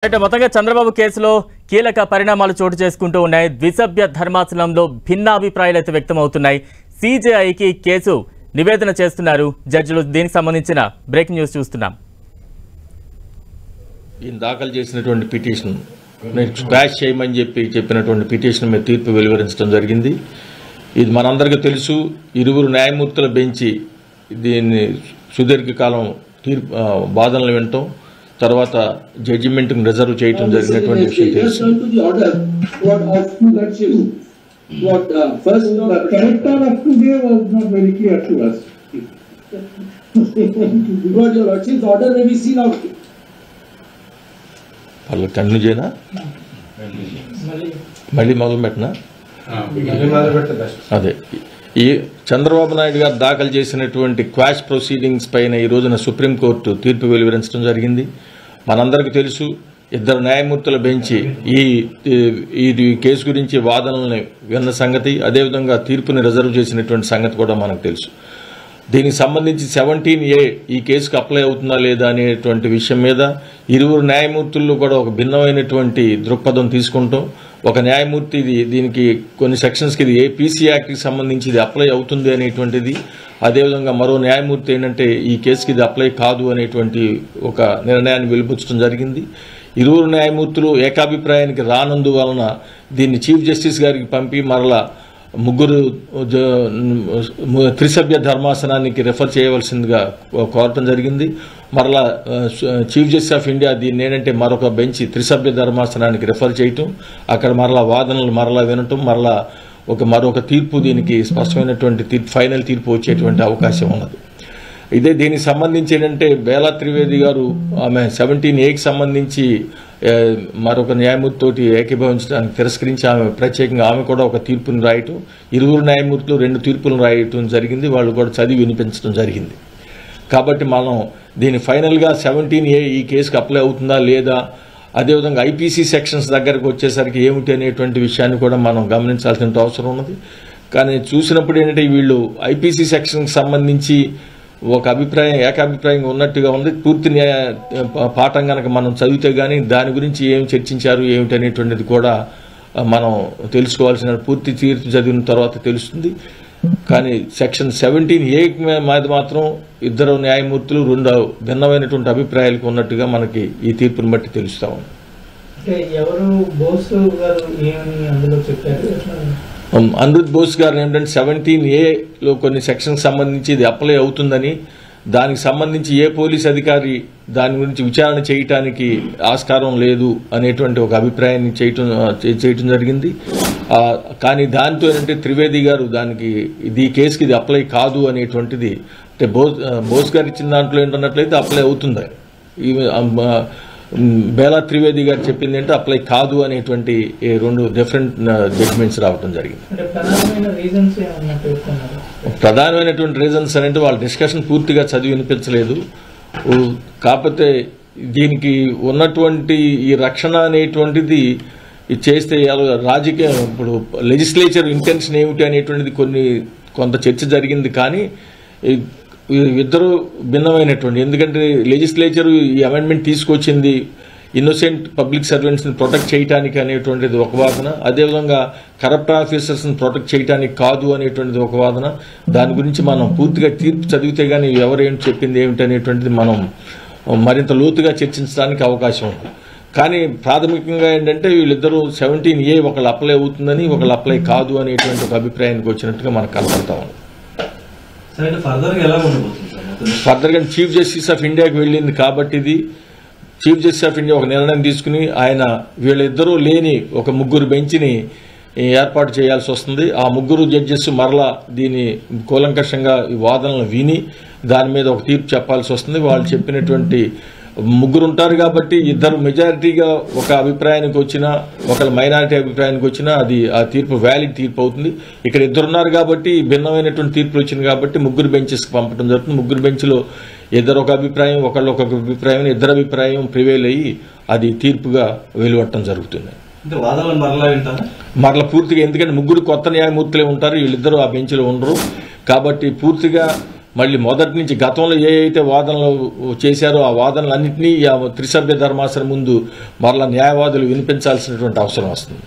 మొత్తంగా చంద్రబాబు కేసులో కీలక పరిణామాలు చోటు చేసుకుంటూ ఉన్నాయి. ద్విసభ్య ధర్మాసనంలో భిన్నాభిప్రాయాలు వ్యక్తమవుతున్నాయి. సిజేఐకి కేసు నివేదన చేస్తున్నారు జడ్జిలు. దీనికి సంబంధించిన బ్రేకింగ్ న్యూస్ చూస్తున్నాం. ఈయన దాఖలు చేసినటువంటి పిటిషన్ స్క్వాష్ చేయమని చెప్పినటువంటి పిటిషన్ మీద తీర్పు వెలువరించడం జరిగింది. ఇది మనందరికీ తెలుసు. ఇరువురు న్యాయమూర్తుల బెంచి దీన్ని సుదీర్ఘకాలం తీర్పు వాదనలు వినటం, తర్వాత జడ్జిమెంట్ రిజర్వ్ చేయడం జరిగినటువంటి విషయం తెలుసు. వాళ్ళు కంటిన్యూ చేయనా, మళ్ళీ మొదలు పెట్టినా? అదే, ఈ చంద్రబాబు నాయుడు గారు దాఖలు చేసినటువంటి క్వాష్ ప్రొసీడింగ్స్ పైన ఈ రోజున సుప్రీంకోర్టు తీర్పు వెలువరించడం జరిగింది. మనందరికీ తెలుసు, ఇద్దరు న్యాయమూర్తుల బెంచి ఈ కేసు గురించి వాదనల్ని విన్న సంగతి, అదేవిధంగా తీర్పుని రిజర్వ్ చేసినటువంటి సంగతి కూడా మనకు తెలుసు. దీనికి సంబంధించి 17A ఈ కేసుకు అప్లై అవుతుందా లేదా అనేటువంటి విషయం మీద ఇరువురు న్యాయమూర్తుల్లో కూడా ఒక భిన్నమైనటువంటి దృక్పథం తీసుకుంటాం. ఒక న్యాయమూర్తి దీనికి కొన్ని సెక్షన్స్కి ఇది ఏపీసీ యాక్ట్కి సంబంధించి ఇది అప్లై అవుతుంది అనేటువంటిది, అదేవిధంగా మరో న్యాయమూర్తి ఏంటంటే ఈ కేసుకి ఇది అప్లై కాదు అనేటువంటి ఒక నిర్ణయాన్ని వెలువరించడం జరిగింది. ఇరువురు న్యాయమూర్తులు ఏకాభిప్రాయానికి రానందువలన దీన్ని చీఫ్ జస్టిస్ గారికి పంపి మరలా ముగ్గురు త్రిసభ్య ధర్మాసనానికి రెఫర్ చేయవలసిందిగా కోరటం జరిగింది. మరలా చీఫ్ జస్టిస్ ఆఫ్ ఇండియా దీన్ని ఏంటంటే మరొక బెంచ్ త్రిసభ్య ధర్మాసనానికి రెఫర్ చేయటం, అక్కడ మరలా వాదనలు మరలా వినటం, మరలా మరొక తీర్పు, దీనికి స్పష్టమైనటువంటి తీర్పు, ఫైనల్ తీర్పు వచ్చేటువంటి అవకాశం ఉన్నది. ఇదే దీనికి సంబంధించి ఏంటంటే బేలా త్రివేది గారు ఆమె 17Aకి సంబంధించి మరొక న్యాయమూర్తితోటి ఏకీభవించడానికి తిరస్కరించి ప్రత్యేకంగా ఆమె కూడా ఒక తీర్పును రాయటం, ఇరువురు న్యాయమూర్తులు 2 తీర్పులను రాయటం జరిగింది. వాళ్ళు కూడా చదివి వినిపించడం జరిగింది. కాబట్టి మనం దీని ఫైనల్గా 17A ఈ కేసుకు అప్లై అవుతుందా లేదా, అదేవిధంగా ఐపీసీ సెక్షన్స్ దగ్గరకు వచ్చేసరికి ఏమిటి అనేటువంటి విషయాన్ని కూడా మనం గమనించాల్సిన అవసరం ఉన్నది. కానీ చూసినప్పుడు ఏంటంటే వీళ్ళు ఐపీసీ సెక్షన్కి సంబంధించి ఒక అభిప్రాయం ఏకాభిప్రాయంగా ఉన్నట్టుగా ఉంది. పూర్తి పాఠం కనుక మనం చదివితే కానీ దాని గురించి ఏం చర్చించారు ఏమిటి అనేటువంటిది కూడా మనం తెలుసుకోవాల్సిన, పూర్తి తీర్పు చదివిన తర్వాత తెలుస్తుంది. కానీ సెక్షన్ 17A మీద మాత్రం ఇద్దరు న్యాయమూర్తులు 2 భిన్నమైనటువంటి అభిప్రాయాలకు ఉన్నట్టుగా మనకి ఈ తీర్పును బట్టి తెలుస్తా ఉంది. అనిరుద్ బోస్ గారు ఏంటంటే 17Aలో కొన్ని సెక్షన్కి సంబంధించి ఇది అప్లై అవుతుందని, దానికి సంబంధించి ఏ పోలీస్ అధికారి దాని గురించి విచారణ చేయటానికి ఆస్కారం లేదు అనేటువంటి ఒక అభిప్రాయాన్ని చేయటం జరిగింది. కానీ దాంతో ఏంటంటే త్రివేది గారు దానికి ఈ కేసుకి ఇది అప్లై కాదు అనేటువంటిది, అంటే బోస్ గారు ఇచ్చిన దాంట్లో ఏంటన్నట్లయితే అప్లై అవుతుంది. బేలా త్రివేది గారు చెప్పింది అంటే అప్లై కాదు అనేటువంటి 2 డిఫరెంట్ జడ్జ్మెంట్స్ రావడం జరిగింది. ప్రధానమైనటువంటి రీజన్స్ అంటే వాళ్ళ డిస్కషన్ పూర్తిగా చదివి వినిపించలేదు. కాకపోతే దీనికి ఉన్నటువంటి ఈ రక్షణ అనేటువంటిది చేస్తే రాజకీయ, ఇప్పుడు లెజిస్లేచర్ ఇంటెన్షన్ ఏమిటి అనేటువంటిది కొంత చర్చ జరిగింది. కానీ ఇద్దరు భిన్నమైనటువంటి, ఎందుకంటే లెజిస్లేచర్ ఈ అమెండ్మెంట్ తీసుకొచ్చింది ఇన్నోసెంట్ పబ్లిక్ సర్వెంట్స్ని ప్రొటెక్ట్ చేయడానికి అనేటువంటిది ఒక వాదన, అదేవిధంగా కరప్ట్ ఆఫీసర్స్ని ప్రొటెక్ట్ చేయడానికి కాదు అనేటువంటిది ఒక వాదన. దాని గురించి మనం పూర్తిగా తీర్పు చదివితే కానీ ఎవరేంటి చెప్పింది ఏమిటి అనేటువంటిది మనం మరింత లోతుగా చర్చించడానికి అవకాశం ఉంది. కానీ ప్రాథమికంగా ఏంటంటే వీళ్ళిద్దరూ 17A ఒకళ్ళు అప్లై అవుతుందని, ఒకళ్ళు అప్లై కాదు అనేటువంటి ఒక అభిప్రాయానికి వచ్చినట్టుగా మనకు కనపడతా ఉంది. ఫర్దర్గా చీఫ్ జస్టిస్ ఆఫ్ ఇండియాకి వెళ్ళింది కాబట్టి ఇది చీఫ్ జస్టిస్ ఆఫ్ ఇండియా ఒక నిర్ణయం తీసుకుని ఆయన వీళ్ళిద్దరూ లేని ఒక 3 బెంచ్ని ఏర్పాటు చేయాల్సి వస్తుంది. ఆ 3 జడ్జెస్ మరలా దీన్ని కూలంకషంగా ఈ వాదనలు విని దాని మీద ఒక తీర్పు చెప్పాల్సి వస్తుంది. వాళ్ళు చెప్పినటువంటి 3 ఉంటారు కాబట్టి ఇద్దరు మెజారిటీగా ఒక అభిప్రాయానికి వచ్చినా, ఒకళ్ళు మైనారిటీ అభిప్రాయానికి వచ్చినా అది ఆ తీర్పు వ్యాలిడ్ తీర్పు అవుతుంది. ఇక్కడ 2 ఉన్నారు కాబట్టి భిన్నమైనటువంటి తీర్పులు వచ్చింది కాబట్టి 3 బెంచెస్కి పంపడం జరుగుతుంది. 3 బెంచ్లో ఇద్దరు ఒక అభిప్రాయం, ఒకళ్ళు ఒక అభిప్రాయం, ఇద్దరు అభిప్రాయం ప్రివేల్ అయ్యి అది తీర్పుగా వెలువడటం జరుగుతుంది. మరలా పూర్తిగా, ఎందుకంటే 3 కొత్త న్యాయమూర్తులే ఉంటారు, వీళ్ళిద్దరూ ఆ బెంచ్లో ఉండరు కాబట్టి పూర్తిగా మళ్ళీ మొదటి నుంచి గతంలో ఏ అయితే వాదనలు చేశారో ఆ వాదనలన్నింటినీ త్రిసభ్య ధర్మాసనం ముందు మరలా న్యాయవాదులు వినిపించాల్సినటువంటి అవసరం వస్తుంది.